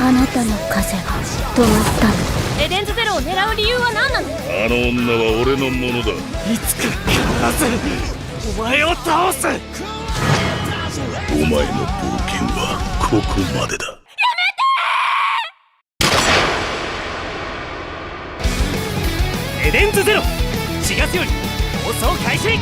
あなたの風が止まったの。エデンズゼロを狙う理由は何なの？あの女は俺のものだ。いつか必ずお前を倒す。お前の冒険はここまでだ。エデンズゼロ4月より放送開始。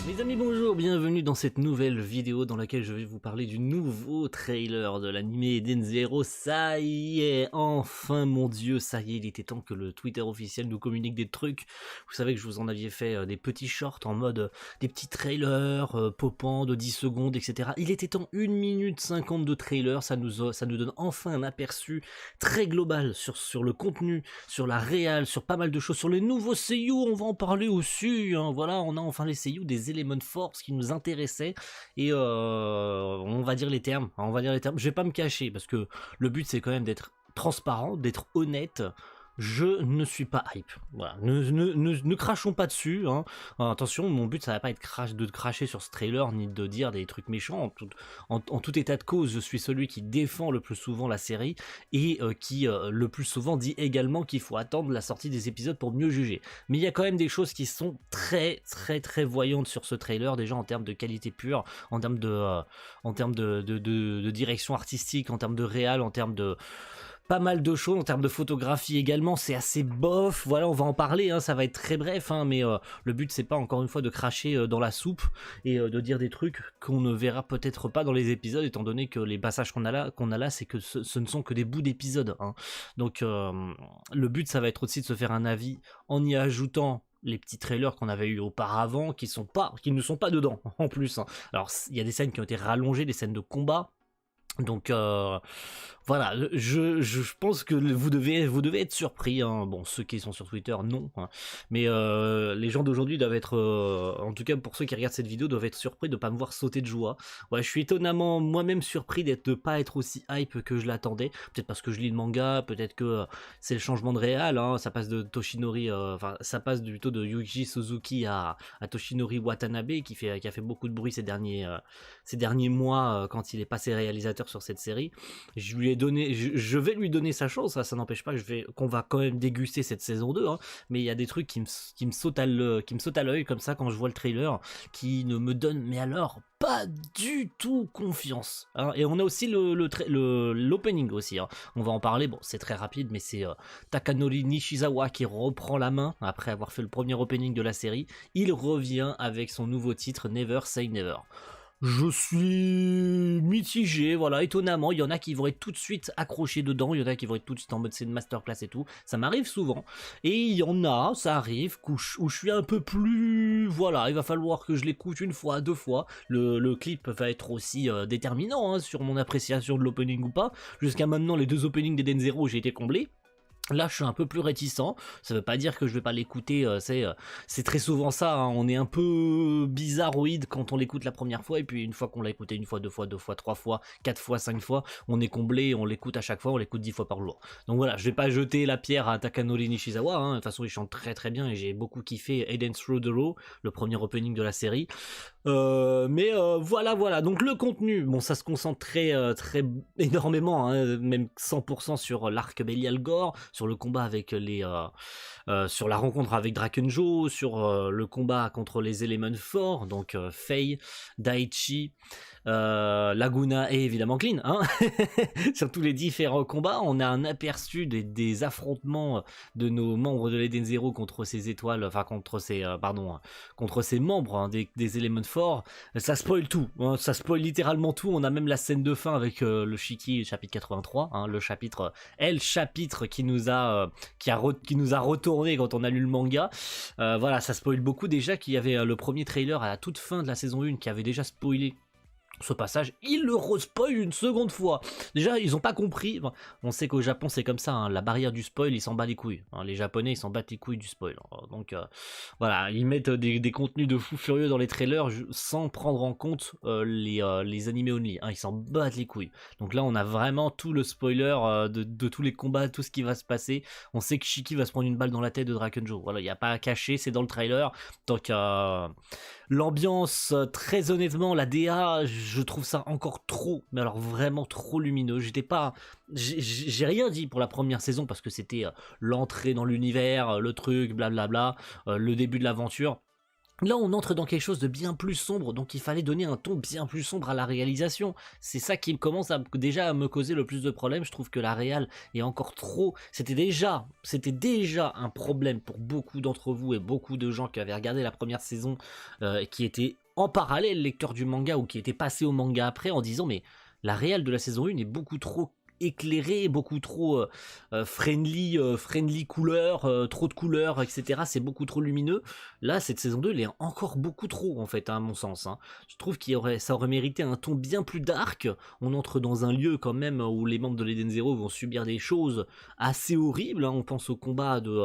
Mes amis, bonjour, bienvenue dans cette nouvelle vidéo dans laquelle je vais vous parler du nouveau trailer de l'animé Eden Zero. Ça y est, enfin, mon dieu, ça y est, il était temps que le Twitter officiel nous communique des trucs. Vous savez que je vous en aviez fait des petits shorts en mode des petits trailers popants de 10 secondes, etc. Il était temps, 1 minute 50 de trailer, ça nous donne enfin un aperçu très global sur le contenu, sur la réal, sur pas mal de choses, sur les nouveaux seiyuu, on va en parler aussi, hein, voilà, on a enfin les seiyuu des Element Force qui nous intéressaient et on va dire les termes, je vais pas me cacher parce que le but c'est quand même d'être transparent, d'être honnête. Je ne suis pas hype, voilà, ne crachons pas dessus, hein. Attention, mon but ça va pas être de cracher sur ce trailer ni de dire des trucs méchants, en tout état de cause je suis celui qui défend le plus souvent la série et qui le plus souvent dit également qu'il faut attendre la sortie des épisodes pour mieux juger, mais il y a quand même des choses qui sont très voyantes sur ce trailer, déjà en termes de qualité pure, en termes de direction artistique, en termes de réal, en termes de pas mal de choses, en termes de photographie également, c'est assez bof, voilà, on va en parler, hein, ça va être très bref, hein, mais le but c'est pas encore une fois de cracher dans la soupe et de dire des trucs qu'on ne verra peut-être pas dans les épisodes, étant donné que les passages qu'on a là, c'est que ce ne sont que des bouts d'épisodes, hein. Donc le but ça va être aussi de se faire un avis en y ajoutant les petits trailers qu'on avait eu auparavant, qui ne sont pas dedans en plus, hein. Alors il y a des scènes qui ont été rallongées, des scènes de combat. Donc voilà, je pense que vous devez être surpris, hein. Bon, ceux qui sont sur Twitter, non, hein. Mais les gens d'aujourd'hui doivent être, en tout cas pour ceux qui regardent cette vidéo, doivent être surpris de ne pas me voir sauter de joie. Ouais, je suis étonnamment moi-même surpris de ne pas être aussi hype que je l'attendais. Peut-être parce que je lis le manga, peut-être que c'est le changement de réal, hein. Ça passe de Toshinori, ça passe plutôt de Yuji Suzuki à Toshinori Watanabe, qui a fait beaucoup de bruit ces derniers mois quand il est passé réalisateur sur cette série. Je vais lui donner sa chance, ça n'empêche pas qu'on va quand même déguster cette saison 2, hein, mais il y a des trucs qui me sautent à l'œil comme ça quand je vois le trailer, qui ne me donnent mais alors pas du tout confiance, hein. Et on a aussi l'opening aussi, hein. On va en parler, bon c'est très rapide, mais c'est Takanori Nishizawa qui reprend la main après avoir fait le premier opening de la série. Il revient avec son nouveau titre Never Say Never. Je suis mitigé, voilà, étonnamment, il y en a qui vont être tout de suite accrochés dedans, il y en a qui vont être tout de suite en mode c'est une masterclass et tout, ça m'arrive souvent, et il y en a, ça arrive, où je suis un peu plus, voilà, il va falloir que je l'écoute une fois, 2 fois, le clip va être aussi déterminant, hein, sur mon appréciation de l'opening ou pas. Jusqu'à maintenant, les 2 openings d'Eden Zero, j'ai été comblé. Là je suis un peu plus réticent, ça veut pas dire que je vais pas l'écouter, c'est très souvent ça, hein. On est un peu bizarroïde quand on l'écoute la première fois, et puis une fois qu'on l'a écouté 1 fois, 2 fois, 3 fois, 4 fois, 5 fois, on est comblé, on l'écoute à chaque fois, on l'écoute 10 fois par jour. Donc voilà, je vais pas jeter la pierre à Takanori Nishizawa, hein. De toute façon il chante très bien et j'ai beaucoup kiffé Eden Zero, le premier opening de la série. Mais voilà, donc le contenu, bon ça se concentre très énormément, hein, même 100% sur l'arc Belial Gore, sur le combat avec sur la rencontre avec Drakenjo, sur le combat contre les Element Force, donc Faye, Daichi, Laguna et évidemment Clean, hein. Sur tous les différents combats, on a un aperçu des affrontements de nos membres de l'Eden Zero contre ces étoiles, enfin contre ces membres, hein, des Element Force. Ça spoil tout, hein, ça spoil littéralement tout. On a même la scène de fin avec le Shiki chapitre 83, hein, le chapitre qui nous a retourné quand on a lu le manga. Voilà, ça spoil beaucoup. Déjà qu'il y avait le premier trailer à la toute fin de la saison 1 qui avait déjà spoilé ce passage, il le respoil une seconde fois. Déjà, ils ont pas compris. On sait qu'au Japon, c'est comme ça, hein, la barrière du spoil, ils s'en battent les couilles, hein. Les Japonais, ils s'en battent les couilles du spoil. Donc, voilà, ils mettent des contenus de fous furieux dans les trailers sans prendre en compte les animés only, hein. Ils s'en battent les couilles. Donc là, on a vraiment tout le spoiler de tous les combats, tout ce qui va se passer. On sait que Shiki va se prendre une balle dans la tête de Drakenjo. Voilà, il n'y a pas à cacher, c'est dans le trailer. Donc, l'ambiance, très honnêtement, la DA, je trouve ça encore trop, mais alors vraiment trop lumineux. J'ai rien dit pour la première saison parce que c'était l'entrée dans l'univers, le truc, blablabla, le début de l'aventure. Là, on entre dans quelque chose de bien plus sombre, donc il fallait donner un ton bien plus sombre à la réalisation. C'est ça qui commence déjà à me causer le plus de problèmes. Je trouve que la réal est encore trop... C'était déjà un problème pour beaucoup d'entre vous et beaucoup de gens qui avaient regardé la première saison et qui étaient en parallèle lecteurs du manga ou qui étaient passés au manga après en disant mais la réal de la saison 1 est beaucoup trop éclairé, beaucoup trop friendly couleurs, trop de couleurs, etc. C'est beaucoup trop lumineux. Là, cette saison 2, elle est encore beaucoup trop, en fait, hein, à mon sens. Hein. Je trouve ça aurait mérité un ton bien plus dark. On entre dans un lieu, quand même, où les membres de l'Eden Zero vont subir des choses assez horribles. Hein. On pense au combat de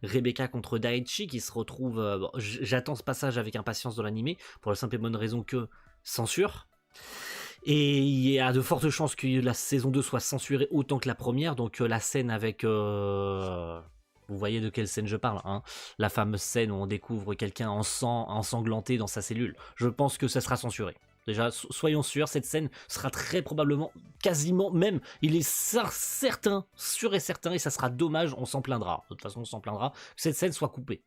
Rebecca contre Daichi, qui se retrouve... Bon, j'attends ce passage avec impatience dans l'animé, pour la simple et bonne raison que censure. Et il y a de fortes chances que la saison 2 soit censurée autant que la première, donc la scène avec... vous voyez de quelle scène je parle, hein, la fameuse scène où on découvre quelqu'un ensanglanté dans sa cellule. Je pense que ça sera censuré. Déjà, soyons sûrs, cette scène sera très probablement, quasiment même, il est certain, sûr et certain, et ça sera dommage, on s'en plaindra. De toute façon, on s'en plaindra, que cette scène soit coupée.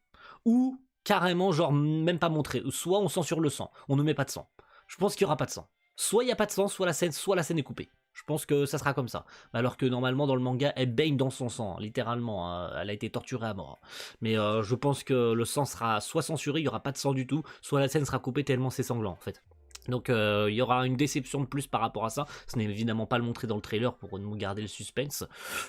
Ou carrément, genre, même pas montrée. Soit on censure le sang, on ne met pas de sang. Je pense qu'il n'y aura pas de sang. Soit il n'y a pas de sang, soit la scène est coupée. Je pense que ça sera comme ça. Alors que normalement dans le manga, elle baigne dans son sang, littéralement. Hein. Elle a été torturée à mort. Mais je pense que le sang sera soit censuré, il n'y aura pas de sang du tout, soit la scène sera coupée tellement c'est sanglant en fait. Donc il y aura une déception de plus par rapport à ça. Ce n'est évidemment pas le montrer dans le trailer pour nous garder le suspense.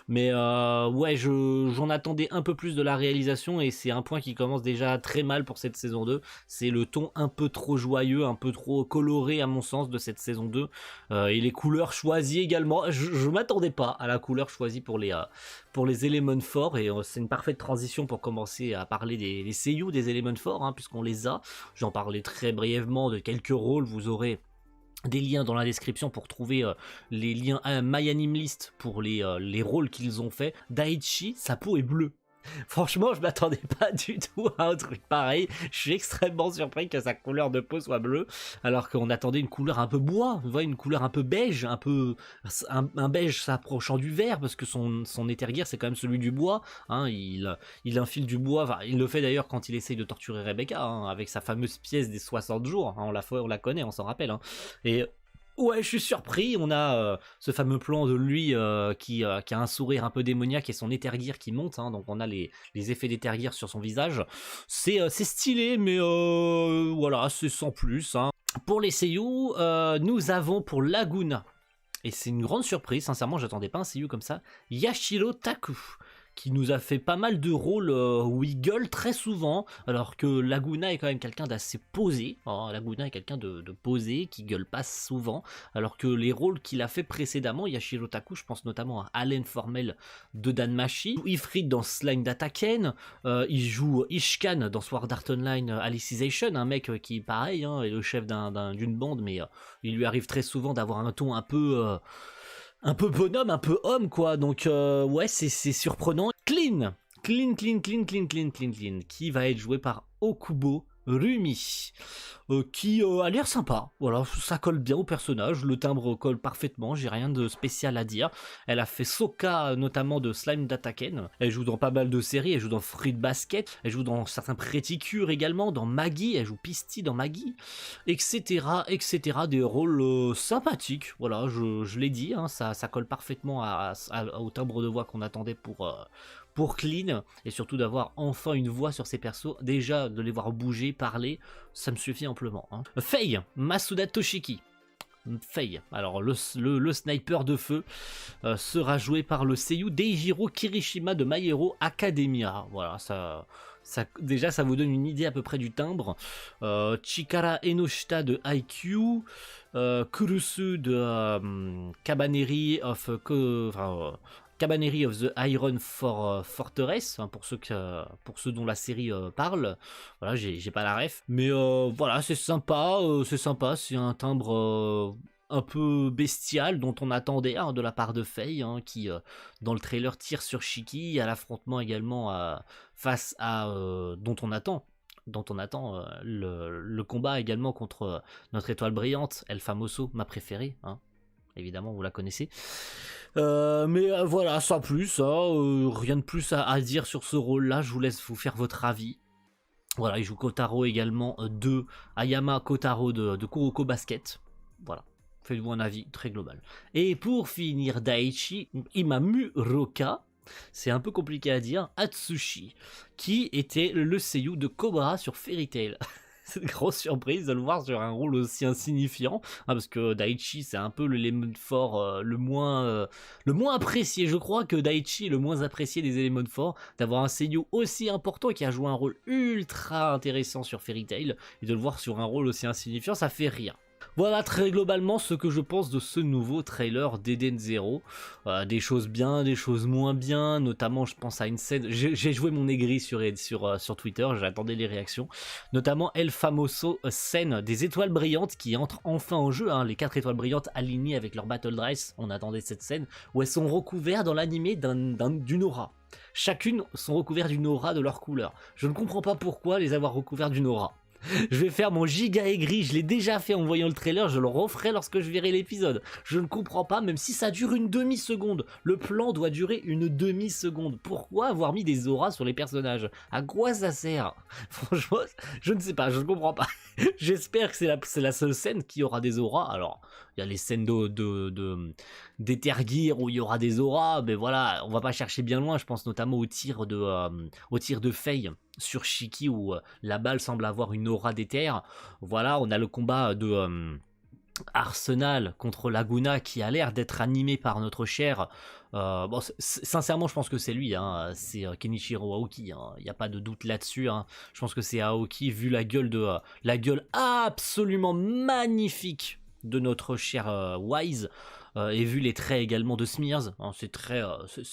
Mais ouais, j'en attendais un peu plus de la réalisation et c'est un point qui commence déjà très mal pour cette saison 2. C'est le ton un peu trop joyeux, un peu trop coloré à mon sens de cette saison 2. Et les couleurs choisies également. Je m'attendais pas à la couleur choisie pour les Element 4 et c'est une parfaite transition pour commencer à parler des seiyuu des Element 4 hein, puisqu'on les a. J'en parlais très brièvement de quelques rôles, vous aurez des liens dans la description pour trouver les liens My Anime List pour les rôles qu'ils ont fait. Daichi, sa peau est bleue. Franchement, je m'attendais pas du tout à un truc pareil. Je suis extrêmement surpris que sa couleur de peau soit bleue, alors qu'on attendait une couleur un peu bois, vous voyez, une couleur un peu beige, un beige s'approchant du vert, parce que son Nether Gear c'est quand même celui du bois. Hein, il infile du bois. Enfin, il le fait d'ailleurs quand il essaye de torturer Rebecca, hein, avec sa fameuse pièce des 60 jours. Hein, on la connaît, on s'en rappelle. Hein, et ouais, je suis surpris, on a ce fameux plan de lui qui a un sourire un peu démoniaque et son Nether Gear qui monte, hein, donc on a les effets Nether Gear sur son visage. C'est stylé, mais voilà, c'est sans plus. Hein. Pour les seiyuu, nous avons pour Laguna, et c'est une grande surprise, sincèrement j'attendais pas un seiyuu comme ça, Yashiro Taku, qui nous a fait pas mal de rôles où il gueule très souvent, alors que Laguna est quand même quelqu'un d'assez posé. Alors, Laguna est quelqu'un de posé, qui gueule pas souvent, alors que les rôles qu'il a fait précédemment, Yashiro Taku, je pense notamment à Allen Formel de Danmachi, Ifrit dans Slime Dataken, il joue Ishkan dans Sword Art Online Alicization, un mec qui pareil, hein, est le chef d'une bande, mais il lui arrive très souvent d'avoir un ton un peu bonhomme, un peu homme quoi, donc ouais c'est surprenant. Clean, qui va être joué par Okubo Rumi, qui a l'air sympa, voilà, ça colle bien au personnage, le timbre colle parfaitement, j'ai rien de spécial à dire. Elle a fait Soka notamment de Slime Dataken, elle joue dans pas mal de séries, elle joue dans Fruit Basket, elle joue dans certains Pretty Cure également, dans Maggie, elle joue Pisty dans Maggie, etc., des rôles sympathiques, voilà, je l'ai dit, hein, ça colle parfaitement au timbre de voix qu'on attendait pour Clean, et surtout d'avoir enfin une voix sur ses persos, déjà de les voir bouger, parler, ça me suffit amplement. Hein. Faye, Masuda Toshiki. Faye, alors le sniper de feu sera joué par le seiyuu Deijiro Kirishima de My Hero Academia. Voilà, déjà ça vous donne une idée à peu près du timbre. Chikara Enoshita de IQ, Kurusu de Cabaneri of the Iron Fortress, hein, pour ceux dont la série parle. Voilà, j'ai pas la ref, mais voilà, c'est sympa, c'est un timbre un peu bestial dont on attendait de la part de Faye, hein, qui dans le trailer tire sur Shiki, à l'affrontement également face à dont on attend dont on attend le combat également contre notre étoile brillante, El Famoso, ma préférée, hein. Évidemment, vous la connaissez. Mais voilà, sans plus, hein, rien de plus à dire sur ce rôle-là. Je vous laisse vous faire votre avis. Voilà, il joue Kotaro également de Ayama Kotaro de Kuroko Basket. Voilà, faites-vous un avis très global. Et pour finir, Daichi Imamuroka, c'est un peu compliqué à dire, Atsushi, qui était le seiyuu de Cobra sur Fairy Tail. C'est une grosse surprise de le voir sur un rôle aussi insignifiant, hein, parce que Daichi c'est un peu l'élément fort le moins apprécié. Je crois que Daichi est le moins apprécié des éléments forts, d'avoir un seiyuu aussi important qui a joué un rôle ultra intéressant sur Fairy Tail, et de le voir sur un rôle aussi insignifiant, ça fait rire. Voilà très globalement ce que je pense de ce nouveau trailer d'Eden Zero. Des choses bien, des choses moins bien, notamment je pense à une scène, j'ai joué mon aigri sur Twitter, j'attendais les réactions, notamment El Famoso scène des étoiles brillantes qui entrent enfin en jeu, hein, les 4 étoiles brillantes alignées avec leur Battle Dress, on attendait cette scène, où elles sont recouvertes dans l'animé d'une aura. Chacune sont recouvertes d'une aura de leur couleur. Je ne comprends pas pourquoi les avoir recouvertes d'une aura. Je vais faire mon giga aigri, je l'ai déjà fait en voyant le trailer, je le referai lorsque je verrai l'épisode. Je ne comprends pas, même si ça dure une demi-seconde. Le plan doit durer une demi-seconde. Pourquoi avoir mis des auras sur les personnages? À quoi ça sert? Franchement, je ne sais pas, je ne comprends pas. J'espère que c'est la seule scène qui aura des auras. Alors, il y a les scènes d'Etergear où il y aura des auras, mais voilà, on va pas chercher bien loin, je pense notamment au tir de Faye sur Shiki où la balle semble avoir une aura d'éther. Voilà, on a le combat de Arsenal contre Laguna qui a l'air d'être animé par notre cher. Bon, sincèrement, je pense que c'est lui, hein, c'est Kenichiro Aoki, hein, il n'y a pas de doute là-dessus. Hein. Je pense que c'est Aoki, vu la gueule absolument magnifique de notre cher Wise. Et vu les traits également de Smears, hein, c'est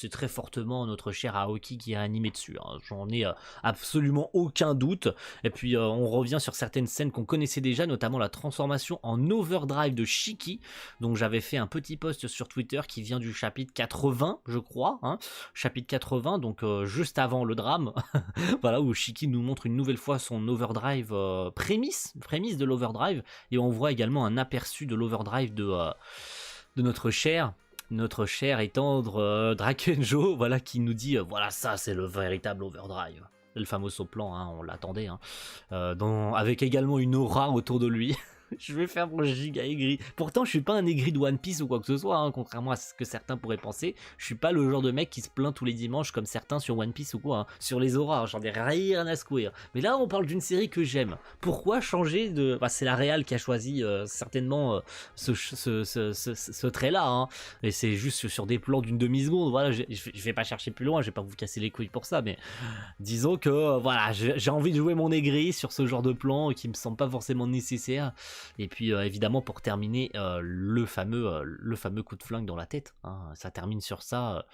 très fortement notre cher Aoki qui a animé dessus, hein, j'en ai absolument aucun doute. Et puis on revient sur certaines scènes qu'on connaissait déjà, notamment la transformation en overdrive de Shiki, donc j'avais fait un petit post sur Twitter qui vient du chapitre 80, je crois, hein, chapitre 80, donc juste avant le drame, voilà, où Shiki nous montre une nouvelle fois son overdrive, prémisse de l'overdrive, et on voit également un aperçu de l'overdrive de notre cher et tendre Drakenjo, voilà, qui nous dit voilà, ça c'est le véritable overdrive, le fameux plan, hein, on l'attendait, hein, avec également une aura autour de lui. Je vais faire mon giga aigri. Pourtant, je suis pas un aigri de One Piece ou quoi que ce soit, hein, contrairement à ce que certains pourraient penser. Je suis pas le genre de mec qui se plaint tous les dimanches comme certains sur One Piece ou quoi, hein, sur les auras. J'en ai rien à secouer. Mais là, on parle d'une série que j'aime. Pourquoi changer de... Bah, c'est la Real qui a choisi certainement ce trait-là. Hein, et c'est juste sur des plans d'une demi-seconde. Voilà, je vais pas chercher plus loin. Je vais pas vous casser les couilles pour ça. Mais disons que voilà, j'ai envie de jouer mon aigri sur ce genre de plan qui me semble pas forcément nécessaire. Et puis évidemment pour terminer le fameux coup de flingue dans la tête, hein, ça termine sur ça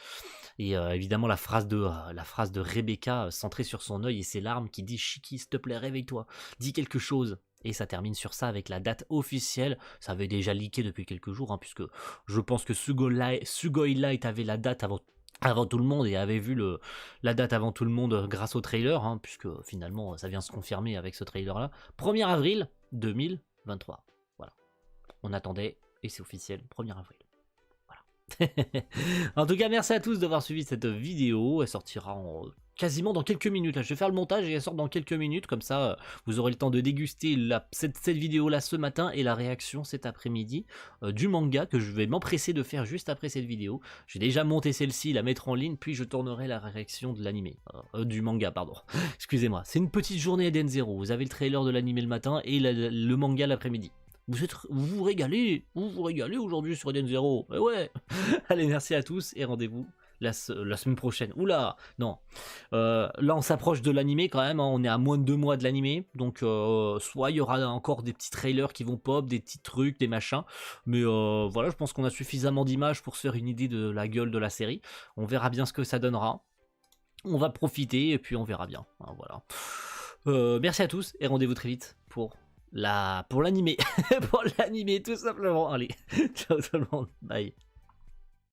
et évidemment la phrase de Rebecca centrée sur son œil et ses larmes qui dit Shiki s'il te plaît réveille-toi, dis quelque chose. Et ça termine sur ça avec la date officielle. Ça avait déjà leaké depuis quelques jours, hein, puisque je pense que Sugoi Light avait la date avant tout le monde et avait vu la date avant tout le monde grâce au trailer, hein, puisque finalement ça vient se confirmer avec ce trailer là. 1er avril 2023. Voilà. On attendait et c'est officiel, 1er avril. Voilà. En tout cas, merci à tous d'avoir suivi cette vidéo. Elle sortira quasiment dans quelques minutes. Là, je vais faire le montage et elle sort dans quelques minutes. Comme ça, vous aurez le temps de déguster cette vidéo-là ce matin et la réaction cet après-midi du manga que je vais m'empresser de faire juste après cette vidéo. J'ai déjà monté celle-ci, la mettre en ligne, puis je tournerai la réaction de l'animé. Du manga, pardon. Excusez-moi. C'est une petite journée Eden Zero. Vous avez le trailer de l'animé le matin et le manga l'après-midi. Vous vous régalez aujourd'hui sur Eden Zero. Ouais. Allez, merci à tous et rendez-vous la semaine prochaine. Oula, non. Là, on s'approche de l'animé quand même. Hein. On est à moins de 2 mois de l'animé. Donc, soit il y aura encore des petits trailers qui vont pop, des petits trucs, des machins. Mais voilà, je pense qu'on a suffisamment d'images pour se faire une idée de la gueule de la série. On verra bien ce que ça donnera. On va profiter et puis on verra bien. Hein, voilà. Merci à tous et rendez-vous très vite pour l'animé. Pour l'animé, tout simplement. Allez, ciao tout le monde. Bye.